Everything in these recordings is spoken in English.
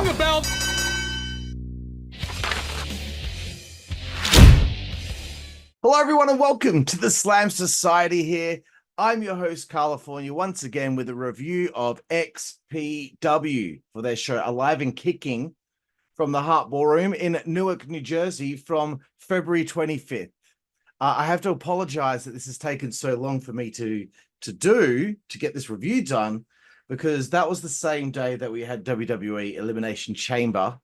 Ring the bell. Hello, everyone, and welcome to the Slam Society here. I'm your host, Karlifornia, once again with a review of XPW for their show Alive Kicking from the Hart Ballroom in Newark, New Jersey from February 25th. I have to apologize that this has taken so long for me to get this review done, because that was the same day that we had WWE Elimination Chamber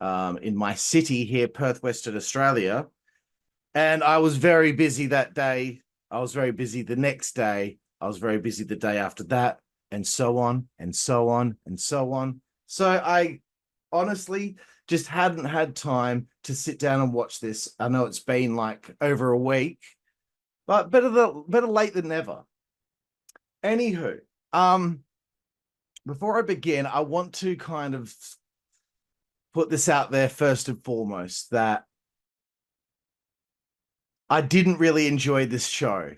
in my city here, Perth, Western Australia. And I was very busy that day. I was very busy the next day. I was very busy the day after that, and so on, and so on, and so on. So I honestly just hadn't had time to sit down and watch this. I know it's been like over a week, but better late than never. Anywho, before I begin, I want to kind of put this out there first and foremost that I didn't really enjoy this show.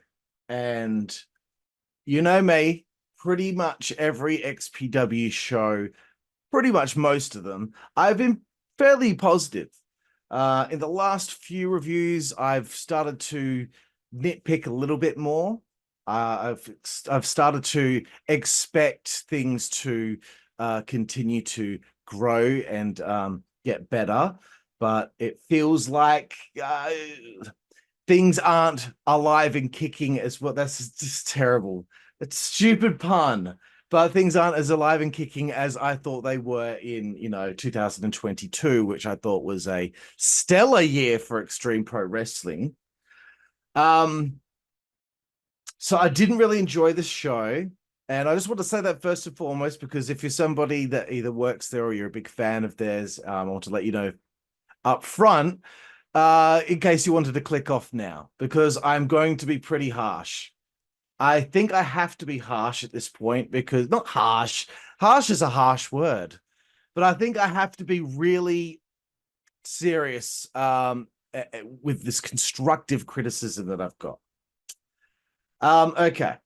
And you know me, pretty much every XPW show, pretty much most of them, I've been fairly positive. In the last few reviews, I've started to nitpick a little bit more. I've started to expect things to continue to grow and get better, but it feels like things aren't alive and kicking as well. That's just terrible. It's a stupid pun, but things aren't as alive and kicking as I thought they were in, 2022, which I thought was a stellar year for Xtreme Pro Wrestling. So I didn't really enjoy this show. And I just want to say that first and foremost, because if you're somebody that either works there or you're a big fan of theirs, I want to let you know up front, in case you wanted to click off now, because I'm going to be pretty harsh. I think I have to be harsh at this point, because not harsh is a harsh word, but I think I have to be really serious with this constructive criticism that I've got. Okay.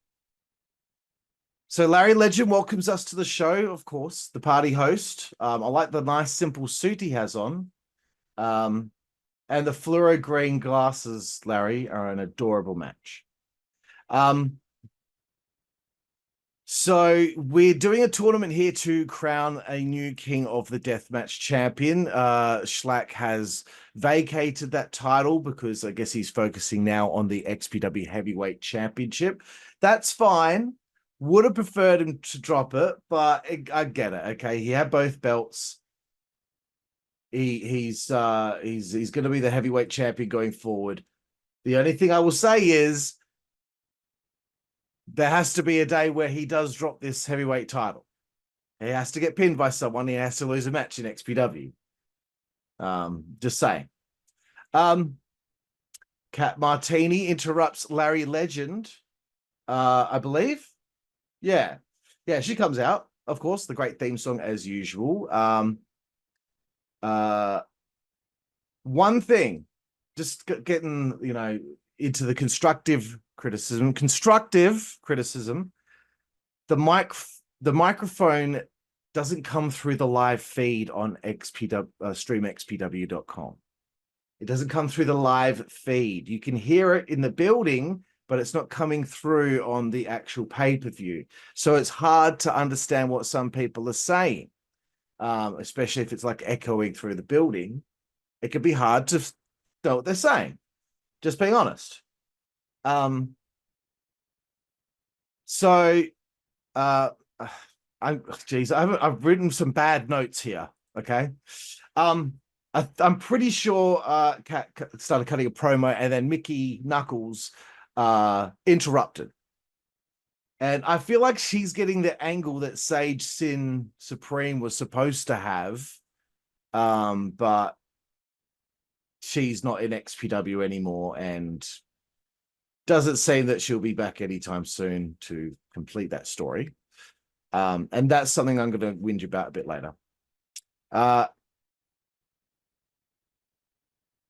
So Larry Legend welcomes us to the show, of course, the party host. I like the nice simple suit he has on. And the fluoro green glasses, Larry, are an adorable match. So we're doing a tournament here to crown a new King of the Deathmatch champion. Schlack has vacated that title because I guess he's focusing now on the XPW Heavyweight Championship. That's fine. Would have preferred him to drop it, but I get it. Okay, he had both belts. He's going to be the heavyweight champion going forward. The only thing I will say is there has to be a day where he does drop this heavyweight title. He has to get pinned by someone. He has to lose a match in XPW. Just saying. Cat Martini interrupts Larry Legend, I believe. Yeah, she comes out, of course, the great theme song as usual. One thing, just getting, into the constructive criticism, the microphone doesn't come through the live feed on streamxpw.com. It doesn't come through the live feed. You can hear it in the building, but it's not coming through on the actual pay-per-view. So it's hard to understand what some people are saying. Especially if it's like echoing through the building, it could be hard to know what they're saying. Just being honest. I've written some bad notes here. Okay. I'm pretty sure Kat started cutting a promo, and then Mickey Knuckles interrupted. And I feel like she's getting the angle that Sage Sin Supreme was supposed to have. But she's not in XPW anymore, and doesn't seem that she'll be back anytime soon to complete that story. And that's something I'm going to whinge about a bit later.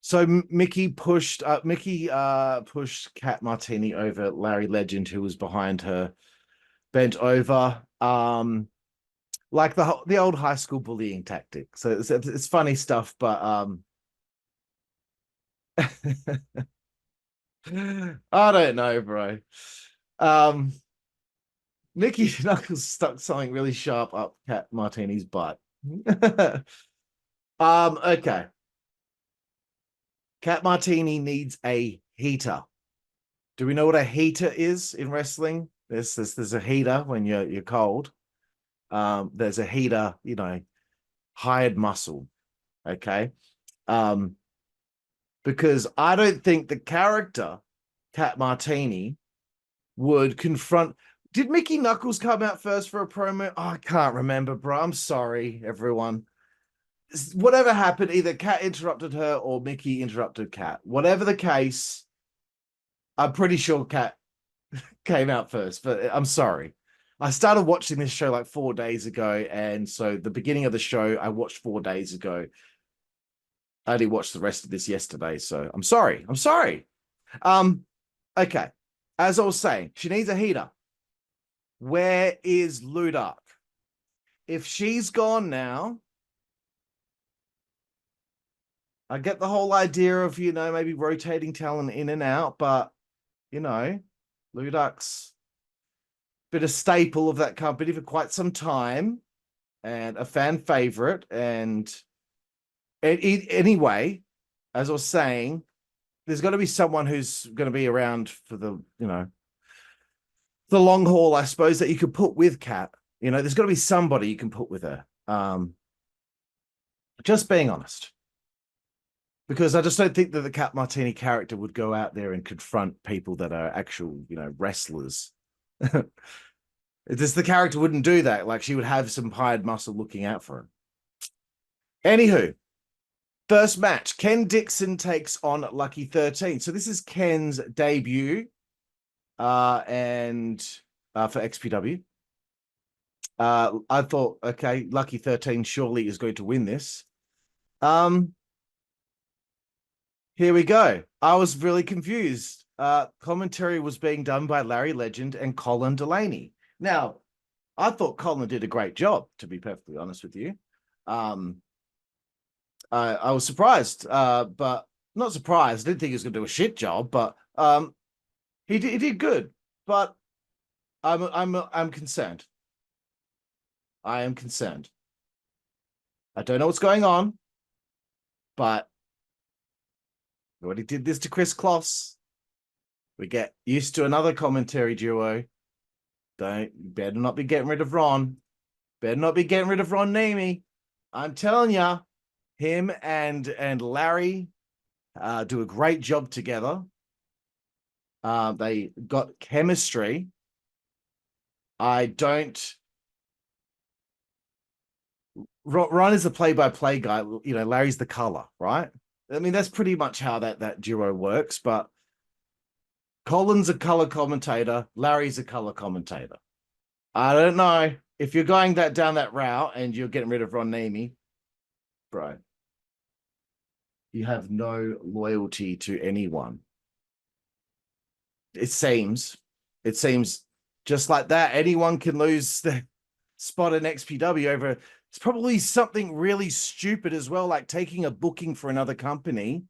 So Mickey pushed Cat Martini over Larry Legend, who was behind her, bent over. like the old high school bullying tactic. So it's funny stuff, but I don't know, bro. Um, Mickey Knuckles stuck something really sharp up Cat Martini's butt. Okay. Cat Martini needs a heater. Do we know what a heater is in wrestling? There's a heater when you're cold. There's a heater, you know, hired muscle. Okay. Um, because I don't think the character Cat Martini would confront. Did Mickey Knuckles come out first for a promo? Oh, I can't remember, bro. I'm sorry, everyone. Whatever happened, either Cat interrupted her or Mickey interrupted Cat. Whatever the case, I'm pretty sure Cat came out first, but I'm sorry. I started watching this show like 4 days ago, and so the beginning of the show I watched 4 days ago. I only watched the rest of this yesterday, so I'm sorry. I'm sorry. Okay. As I was saying, she needs a heater. Where is Ludark? If she's gone now, I get the whole idea of, you know, maybe rotating talent in and out, but, you know, Ludark's been a staple of that company for quite some time and a fan favorite. And anyway, as I was saying, there's got to be someone who's going to be around for the, you know, the long haul, I suppose, that you could put with Cat. You know, there's got to be somebody you can put with her. Just being honest. Because I just don't think that the Cat Martini character would go out there and confront people that are actual, you know, wrestlers. The character wouldn't do that. Like, she would have some hired muscle looking out for him. Anywho, first match, Ken Dixon takes on Lucky 13. So this is Ken's debut and for XPW. I thought, okay, Lucky 13 surely is going to win this. Here we go. I was really confused. Commentary was being done by Larry Legend and Colin Delaney. Now, I thought Colin did a great job, to be perfectly honest with you. I was surprised, but not surprised. I didn't think he was going to do a shit job, but he did good. But I'm concerned. I am concerned. I don't know what's going on, but we already did this to Chris Kloss. We get used to another commentary duo. Better not be getting rid of Ron. Better not be getting rid of Ron Namey. I'm telling you, him and Larry do a great job together. They got chemistry. Ron is the play-by-play guy. You know, Larry's the color, right? I mean, that's pretty much how that duo works. But Colin's a color commentator. Larry's a color commentator. I don't know if you're going down that route and you're getting rid of Ron Namey, bro. You have no loyalty to anyone. It seems just like that. Anyone can lose the spot in XPW over. It's probably something really stupid as well, like taking a booking for another company.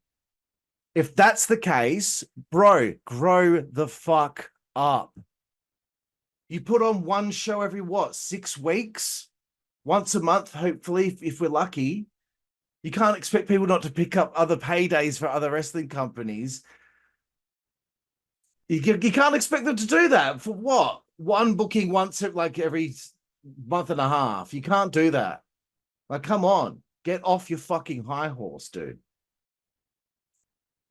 If that's the case, bro, grow the fuck up. You put on one show every 6 weeks? Once a month, hopefully, if we're lucky. You can't expect people not to pick up other paydays for other wrestling companies. You can't expect them to do that. For what? One booking once like every month and a half. You can't do that. Like, come on. Get off your fucking high horse, dude.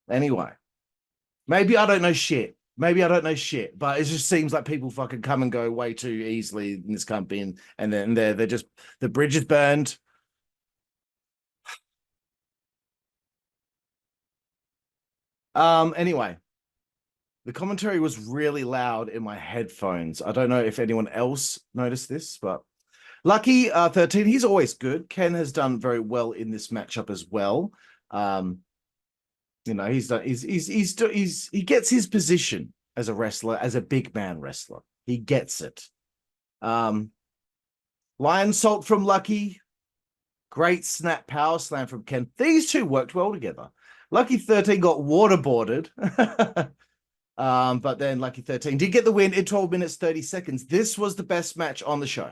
Anyway, maybe I don't know shit. Maybe I don't know shit, but it just seems like people fucking come and go way too easily in this company, and then they're just, the bridge is burned. Anyway, the commentary was really loud in my headphones. I don't know if anyone else noticed this, but Lucky 13, he's always good. Ken has done very well in this matchup as well. You know, he gets his position as a wrestler, as a big man wrestler. He gets it. Lion Salt from Lucky. Great snap power slam from Ken. These two worked well together. Lucky 13 got waterboarded. But then Lucky 13 did get the win in 12 minutes, 30 seconds. This was the best match on the show.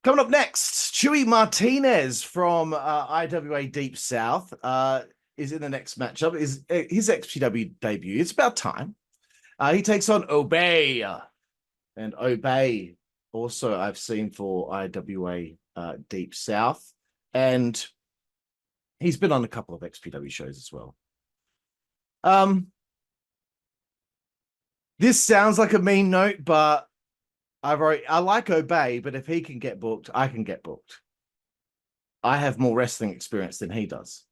Coming up next, Chewy Martinez from IWA Deep South is in the next matchup. Is his XPW debut. It's about time. He takes on Obey. And Obey also I've seen for IWA Deep South. And he's been on a couple of XPW shows as well. This sounds like a mean note, but I like Obey, but if he can get booked, I can get booked. I have more wrestling experience than he does.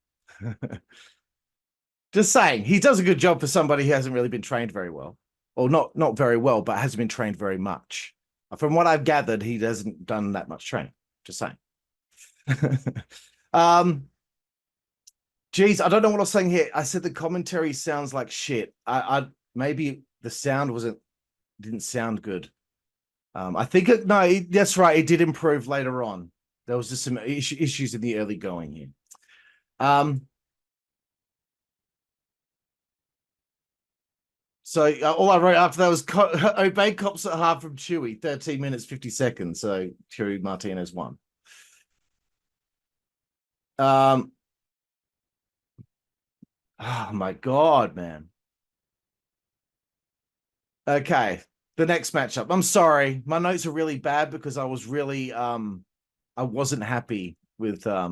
Just saying, he does a good job for somebody who hasn't really been trained very well. Or not very well, but hasn't been trained very much. From what I've gathered, he hasn't done that much training. Just saying. Geez, I don't know what I was saying here. I said the commentary sounds like shit. I maybe the sound didn't sound good. I think that's right. It did improve later on. There was just some issues in the early going here. So all I wrote after that was Obey cops at half from Chewy, 13 minutes, 50 seconds. So Chewy Martinez won. Oh my God, man. Okay. The next matchup. I'm sorry. My notes are really bad because I was really I wasn't happy with I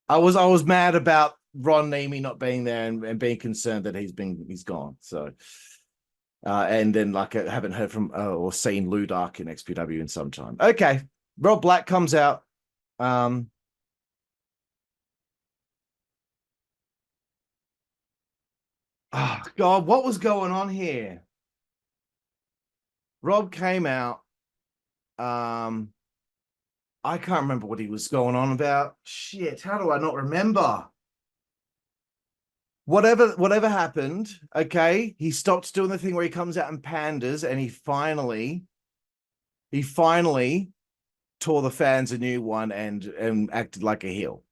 was mad about Ron Nemi not being there and being concerned that he's gone. So and then like I haven't heard from or seen Lou Dark in XPW in some time. Okay. Rob Black comes out. Oh God, what was going on here? Rob came out. I can't remember what he was going on about. Shit, how do I not remember? Whatever happened, okay, he stopped doing the thing where he comes out and panders, and he finally tore the fans a new one and acted like a heel.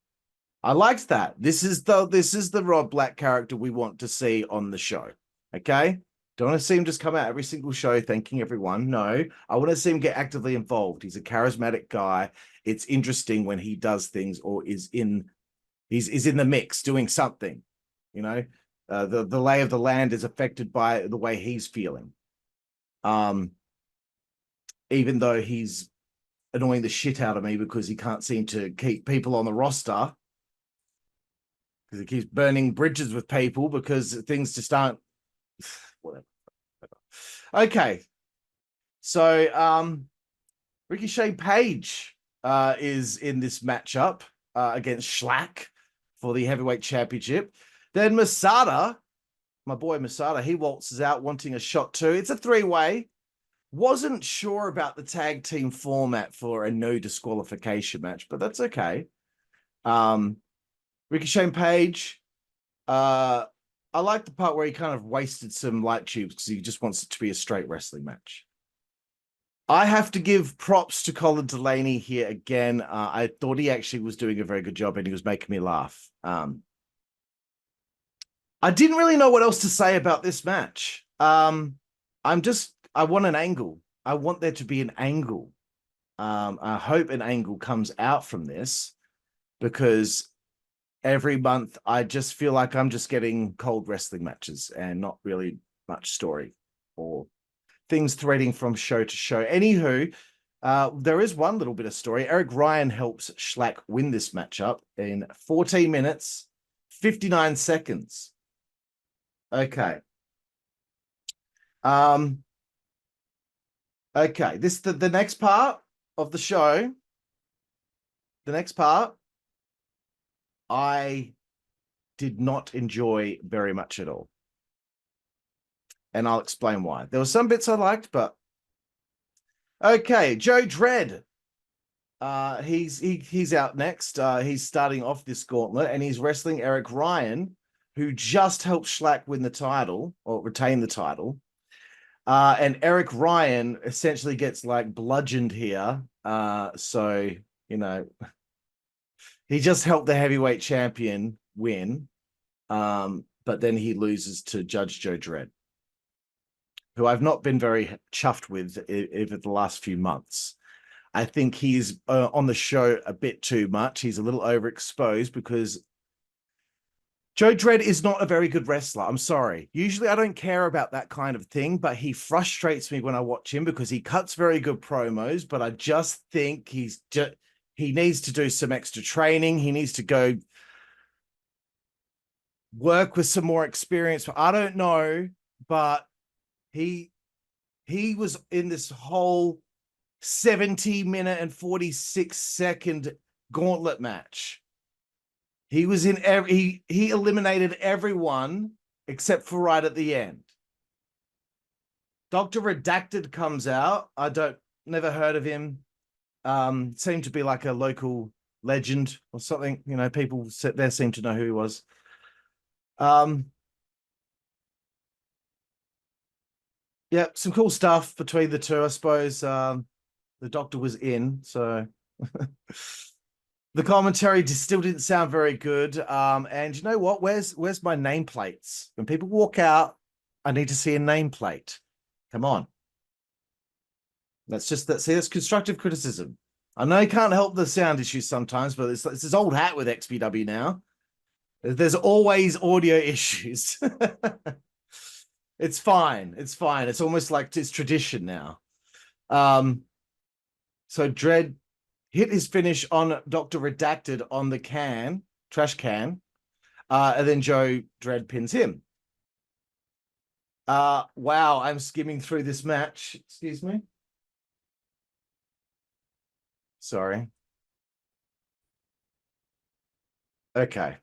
I liked that. This is the Rob Black character we want to see on the show. Okay. Don't want to see him just come out every single show thanking everyone. No, I want to see him get actively involved. He's a charismatic guy. It's interesting when he does things or is in the mix doing something. You know, the lay of the land is affected by the way he's feeling. Even though he's annoying the shit out of me because he can't seem to keep people on the roster. Because he keeps burning bridges with people because things just aren't whatever. Okay. So Ricochet Page is in this matchup against Schlack for the heavyweight championship. Then Masada, my boy Masada, he waltzes out wanting a shot too. It's a three-way. Wasn't sure about the tag team format for a no disqualification match, but that's okay. Ricochet Page, I like the part where he kind of wasted some light tubes because he just wants it to be a straight wrestling match. I have to give props to Colin Delaney here again. I thought he actually was doing a very good job and he was making me laugh. I didn't really know what else to say about this match. I want an angle. I want there to be an angle. I hope an angle comes out from this because every month I just feel like I'm just getting cold wrestling matches and not really much story or things threading from show to show. Anywho, there is one little bit of story. Eric Ryan helps Schlack win this matchup in 14 minutes, 59 seconds. Okay. Okay, the next part of the show. The next part I did not enjoy very much at all. And I'll explain why. There were some bits I liked, but okay, Joe Dredd. He's out next. He's starting off this gauntlet and he's wrestling Eric Ryan, who just helped Schlack win the title or retain the title. And Eric Ryan essentially gets like bludgeoned here. So, you know, he just helped the heavyweight champion win. But then he loses to Judge Joe Dredd, who I've not been very chuffed with over the last few months. I think he's on the show a bit too much. He's a little overexposed because Joe Dredd is not a very good wrestler. I'm sorry. Usually I don't care about that kind of thing, but he frustrates me when I watch him because he cuts very good promos, but I just think he needs to do some extra training. He needs to go work with some more experience. I don't know, but he was in this whole 70-minute and 46-second gauntlet match. He was in he eliminated everyone except for right at the end. Dr. Redacted comes out. Never heard of him. Seemed to be like a local legend or something. You know, people there seem to know who he was. Yeah, some cool stuff between the two, I suppose. The doctor was in, so the commentary still didn't sound very good. And you know what? Where's my nameplates? When people walk out, I need to see a nameplate. Come on. That's constructive criticism. I know you can't help the sound issues sometimes, but it's this old hat with XPW now. There's always audio issues. It's fine. It's fine. It's almost like it's tradition now. So Dredd hit his finish on Dr. Redacted on the trash can, and then Joe Dredd pins him. Wow, I'm skimming through this match. Excuse me. Sorry. Okay.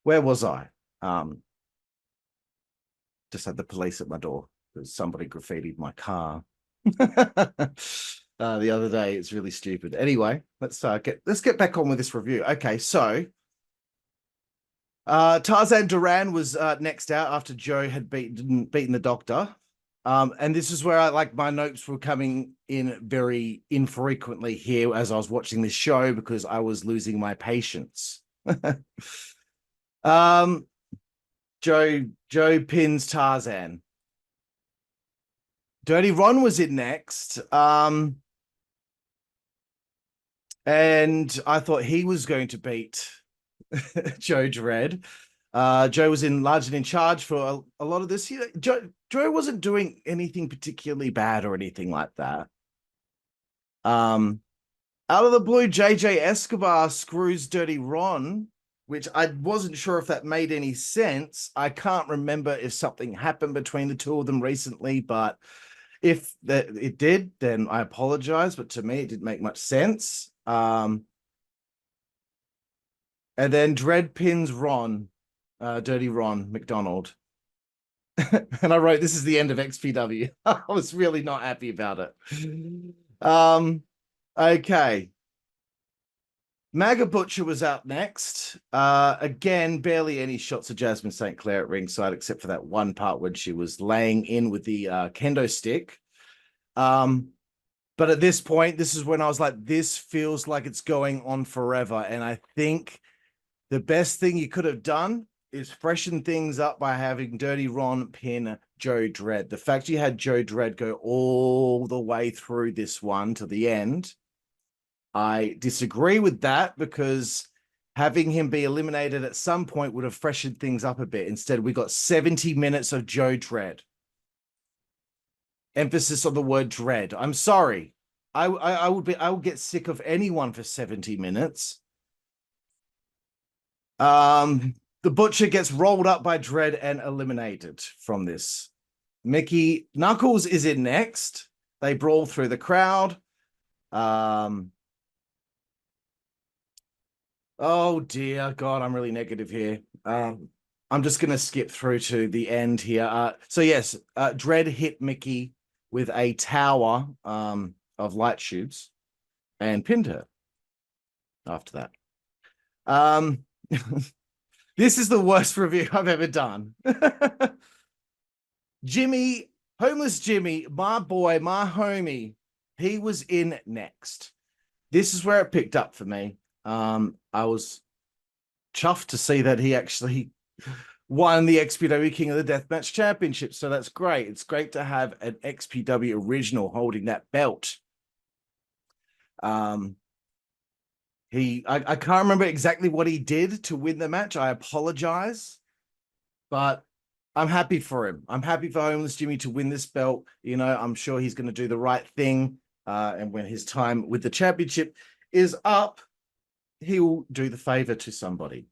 Where was I? Just had the police at my door because somebody graffitied my car. The other day. It's really stupid. Anyway, let's get back on with this review. Okay, so Tarzan Duran was next out after Joe had beaten the doctor. And this is where I like my notes were coming in very infrequently here as I was watching this show because I was losing my patience. Joe pins Tarzan. Dirty Ron was in next. And I thought he was going to beat Joe Dredd. Joe was large and in charge for a lot of this. Joe wasn't doing anything particularly bad or anything like that. Out of the blue, JJ Escobar screws Dirty Ron, which I wasn't sure if that made any sense. I can't remember if something happened between the two of them recently, but if it did, then I apologize. But to me, it didn't make much sense. And then Dredd pins Ron, Dirty Ron McDonald. And I wrote, this is the end of XPW. I was really not happy about it. Okay. Maga Butcher was out next. Again, barely any shots of Jasmine St. Clair at ringside, except for that one part when she was laying in with the kendo stick. But at this point, this is when I was like, this feels like it's going on forever. And I think the best thing you could have done is freshen things up by having Dirty Ron pin Joe Dredd. The fact you had Joe Dredd go all the way through this one to the end, I disagree with that because having him be eliminated at some point would have freshened things up a bit. Instead, we got 70 minutes of Joe Dredd. Emphasis on the word dread. I'm sorry. I would get sick of anyone for 70 minutes. The Butcher gets rolled up by Dredd and eliminated from this. Mickey Knuckles is in next. They brawl through the crowd. Oh dear God, I'm really negative here. I'm just gonna skip through to the end here. So yes, Dredd hit Mickey with a tower of light tubes and pinned her after that. This is the worst review I've ever done. Jimmy Homeless Jimmy, my boy, my homie, he was in next. This is where it picked up for me. I was chuffed to see that he actually won the XPW King of the Deathmatch Championship. So that's great. It's great to have an XPW original holding that belt. I can't remember exactly what he did to win the match. I apologize, but I'm happy for him. I'm happy for Homeless Jimmy to win this belt. You know, I'm sure he's going to do the right thing. And when his time with the championship is up, he'll do the favor to somebody.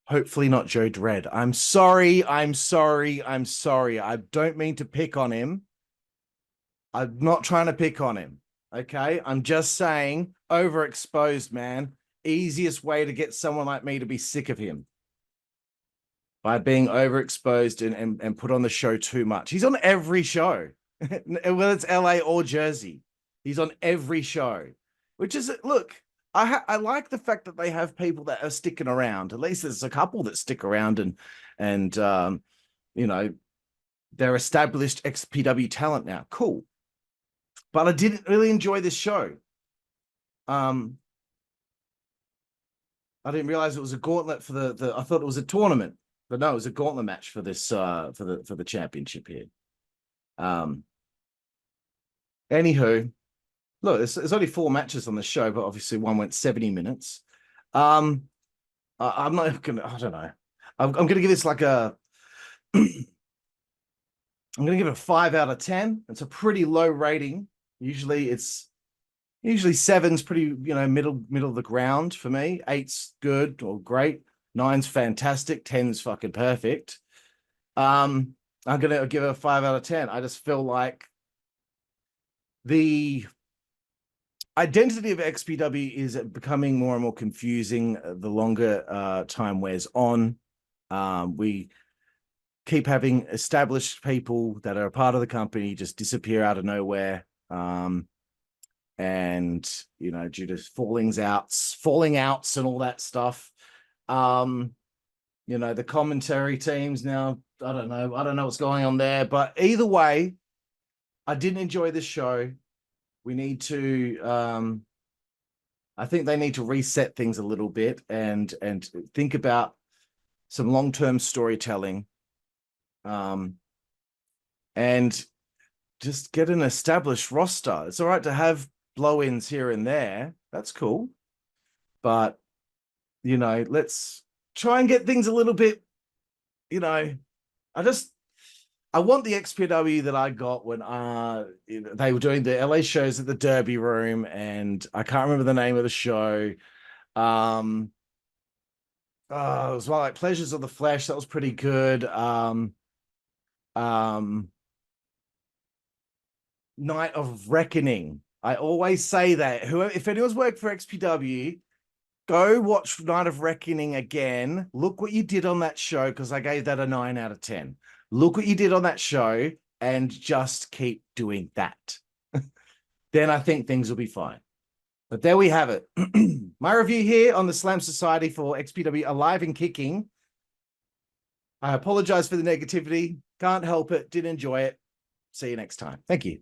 Hopefully not Joe Dredd. I'm sorry. I don't mean to pick on him. I'm not trying to pick on him. Okay. I'm just saying overexposed, man. Easiest way to get someone like me to be sick of him. By being overexposed and put on the show too much. He's on every show, whether it's LA or Jersey. He's on every show, which is, look, I like the fact that they have people that are sticking around. At least there's a couple that stick around and you know, they're established XPW talent now. Cool. But I didn't really enjoy this show. I didn't realize it was a gauntlet for the I thought it was a tournament, but no, it was a gauntlet match for this for the championship here. Anywho, look, there's only 4 matches on the show, but obviously one went 70 minutes. I'm not gonna, I don't know. I'm gonna give this like a I'm gonna give it a 5 out of 10. It's a pretty low rating. Usually 7's pretty, you know, middle of the ground for me. 8's good or great. 9's fantastic. 10's fucking perfect. I'm gonna give it a 5 out of 10. I just feel like the identity of XPW is becoming more and more confusing the longer time wears on. We keep having established people that are a part of the company just disappear out of nowhere. And, you know, due to falling outs and all that stuff. You know, the commentary teams now, I don't know what's going on there, but either way, I didn't enjoy this show. We need to, I think they need to reset things a little bit and think about some long-term storytelling, and just get an established roster. It's all right to have blow-ins here and there. That's cool. But, you know, let's try and get things a little bit, you know, I want the XPW that I got when they were doing the LA shows at the Derby Room, and I can't remember the name of the show. It was like Pleasures of the Flesh. That was pretty good. Night of Reckoning. I always say that. If anyone's worked for XPW, go watch Night of Reckoning again. Look what you did on that show, because I gave that a 9 out of 10. Look what you did on that show and just keep doing that. Then I think things will be fine. But there we have it. My review here on the Slam Society for XPW Alive and Kicking. I apologize for the negativity. Can't help it. Did enjoy it. See you next time. Thank you.